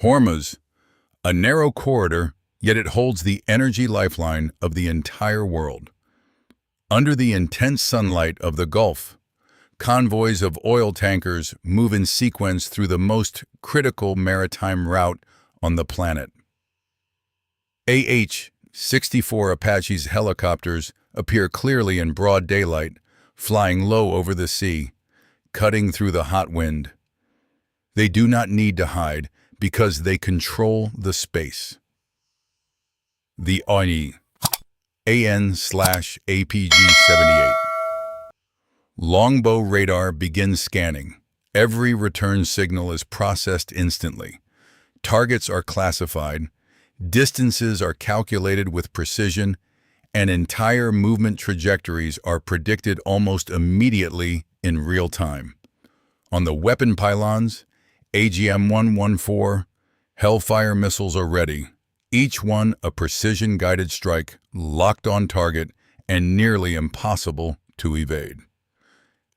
Hormuz, a narrow corridor, yet it holds the energy lifeline of the entire world. Under the intense sunlight of the Gulf, convoys of oil tankers move in sequence through the most critical maritime route on the planet. AH-64 Apache's helicopters appear clearly in broad daylight, flying low over the sea, cutting through the hot wind. They do not need to hide because they control the space. The AN/APG-78 Longbow radar begins scanning. Every return signal is processed instantly. Targets are classified, distances are calculated with precision, and entire movement trajectories are predicted almost immediately in real time. On the weapon pylons, AGM-114 Hellfire missiles are ready, each one a precision-guided strike, locked on target, and nearly impossible to evade.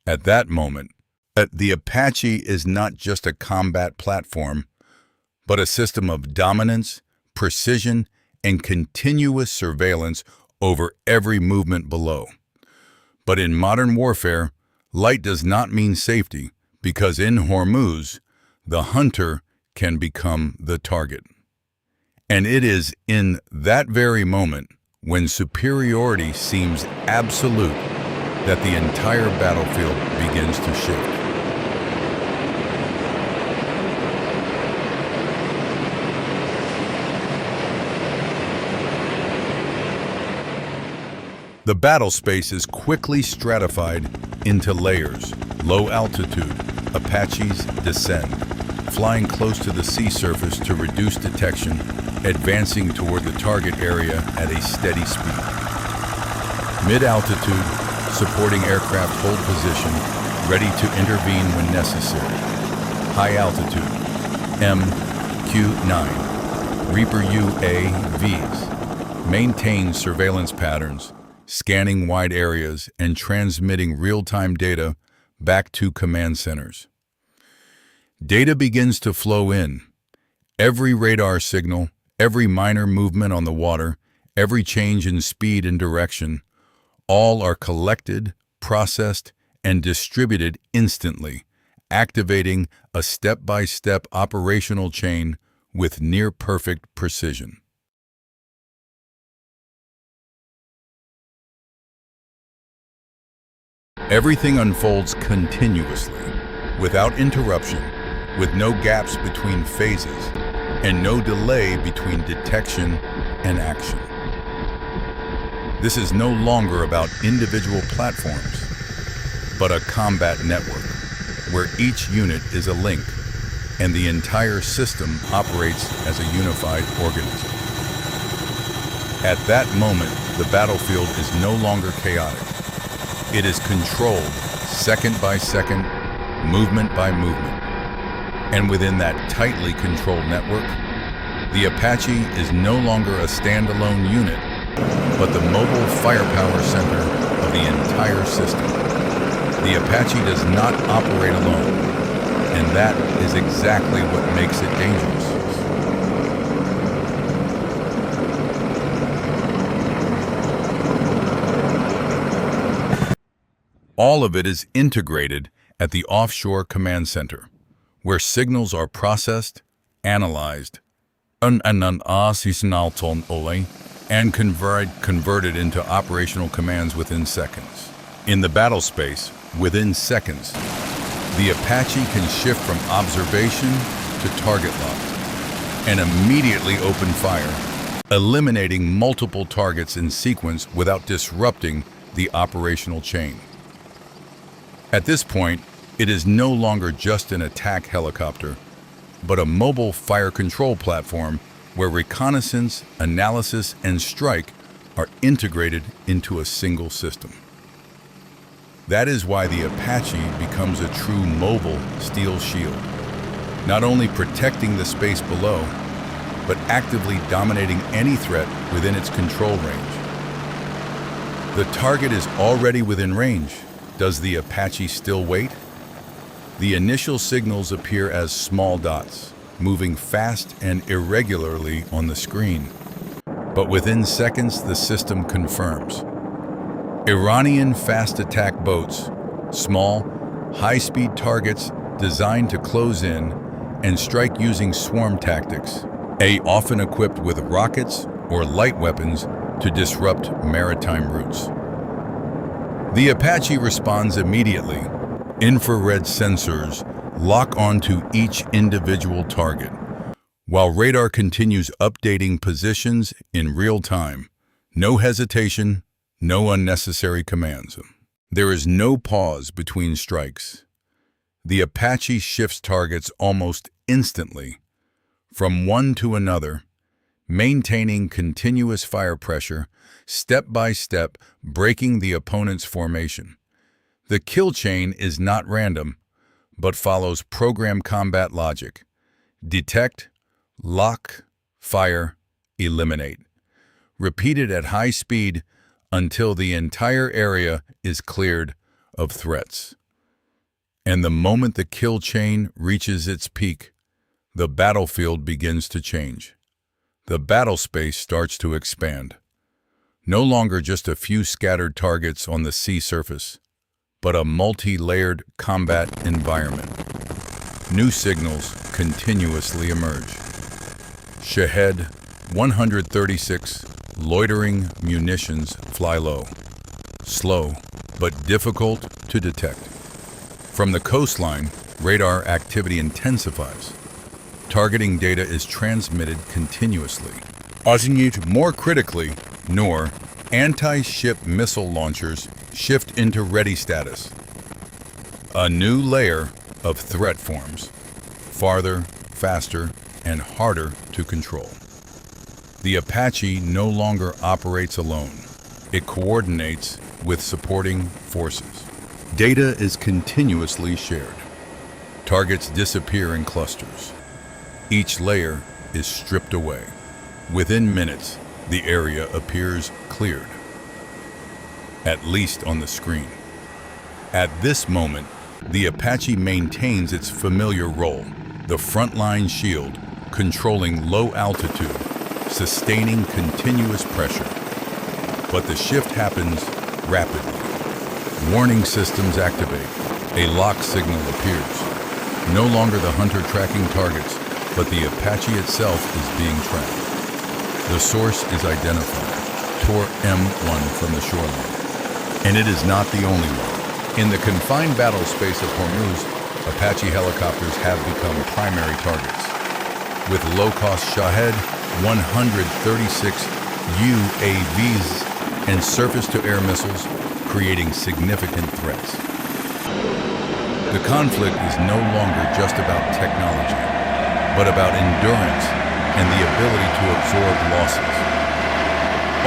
At that moment, the Apache is not just a combat platform, but a system of dominance, precision, and continuous surveillance over every movement below. But in modern warfare, light does not mean safety, because in Hormuz, the hunter can become the target. And it is in that very moment, when superiority seems absolute, that the entire battlefield begins to shift. The battle space is quickly stratified into layers. Low altitude, Apaches descend, flying close to the sea surface to reduce detection, advancing toward the target area at a steady speed. Mid-altitude, supporting aircraft hold position, ready to intervene when necessary. High altitude, MQ-9, Reaper UAVs, maintain surveillance patterns, scanning wide areas and transmitting real-time data back to command centers. Data begins to flow in. Every radar signal, every minor movement on the water, every change in speed and direction, all are collected, processed, and distributed instantly, activating a step-by-step operational chain with near-perfect precision. Everything unfolds continuously, without interruption, with no gaps between phases, and no delay between detection and action. This is no longer about individual platforms, but a combat network, where each unit is a link, and the entire system operates as a unified organism. At that moment, the battlefield is no longer chaotic. It is controlled second by second, movement by movement. And within that tightly controlled network, the Apache is no longer a standalone unit, but the mobile firepower center of the entire system. The Apache does not operate alone, and that is exactly what makes it dangerous. All of it is integrated at the offshore command center, where signals are processed, analyzed, and converted into operational commands within seconds. In the battle space, within seconds, the Apache can shift from observation to target lock and immediately open fire, eliminating multiple targets in sequence without disrupting the operational chain. At this point, it is no longer just an attack helicopter, but a mobile fire control platform where reconnaissance, analysis, and strike are integrated into a single system. That is why the Apache becomes a true mobile steel shield, not only protecting the space below, but actively dominating any threat within its control range. The target is already within range. Does the Apache still wait? The initial signals appear as small dots, moving fast and irregularly on the screen. But within seconds, the system confirms. Iranian fast attack boats, small, high-speed targets designed to close in and strike using swarm tactics, often equipped with rockets or light weapons to disrupt maritime routes. The Apache responds immediately. Infrared sensors lock onto each individual target, while radar continues updating positions in real time. No hesitation, no unnecessary commands. There is no pause between strikes. The Apache shifts targets almost instantly, from one to another, maintaining continuous fire pressure, step by step, breaking the opponent's formation. The kill chain is not random, but follows program combat logic. Detect, lock, fire, eliminate. Repeated at high speed until the entire area is cleared of threats. And the moment the kill chain reaches its peak, the battlefield begins to change. The battlespace starts to expand. No longer just a few scattered targets on the sea surface, but a multi-layered combat environment. New signals continuously emerge. Shahed 136 loitering munitions fly low, slow but difficult to detect. From the coastline, radar activity intensifies. Targeting data is transmitted continuously. More critically, Noor, anti-ship missile launchers shift into ready status. A new layer of threat forms, farther, faster, and harder to control. The Apache no longer operates alone. It coordinates with supporting forces. Data is continuously shared. Targets disappear in clusters. Each layer is stripped away. Within minutes, the area appears cleared, at least on the screen. At this moment, the Apache maintains its familiar role, the frontline shield, controlling low altitude, sustaining continuous pressure. But the shift happens rapidly. Warning systems activate. A lock signal appears. No longer the hunter tracking targets, but the Apache itself is being tracked. The source is identified, Tor M1 from the shoreline. And it is not the only one. In the confined battle space of Hormuz, Apache helicopters have become primary targets, with low-cost Shahed 136 UAVs and surface-to-air missiles creating significant threats. The conflict is no longer just about technology, but about endurance and the ability to absorb losses.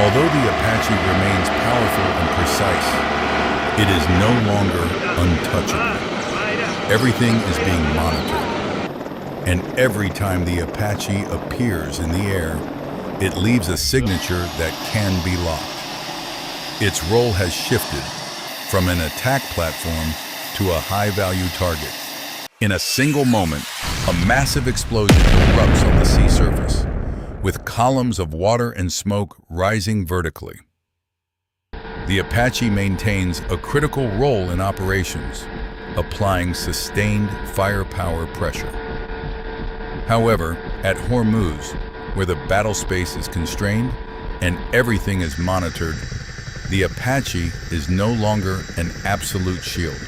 Although the Apache remains powerful and precise, it is no longer untouchable. Everything is being monitored, and every time the Apache appears in the air, it leaves a signature that can be locked. Its role has shifted from an attack platform to a high-value target. In a single moment, a massive explosion erupts on the sea surface, with columns of water and smoke rising vertically. The Apache maintains a critical role in operations, applying sustained firepower pressure. However, at Hormuz, where the battle space is constrained and everything is monitored, the Apache is no longer an absolute shield.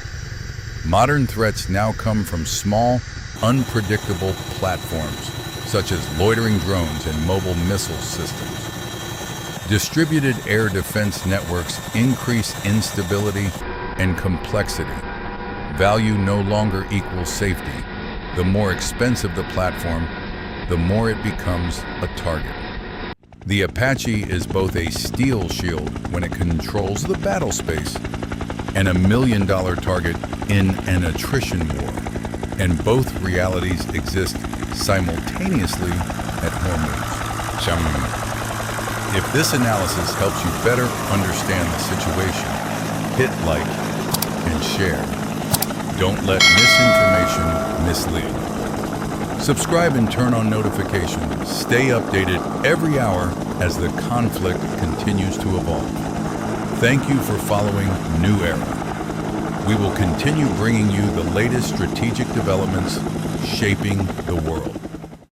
Modern threats now come from small, unpredictable platforms, such as loitering drones and mobile missile systems. Distributed air defense networks increase instability and complexity. Value no longer equals safety. The more expensive the platform, the more it becomes a target. The Apache is both a steel shield when it controls the battle space and $1 million target in an attrition war, and both realities exist simultaneously at Hormuz. If this analysis helps you better understand the situation, hit like and share. Don't let misinformation mislead. Subscribe and turn on notifications. Stay updated every hour as the conflict continues to evolve. Thank you for following New Era. We will continue bringing you the latest strategic developments shaping the world.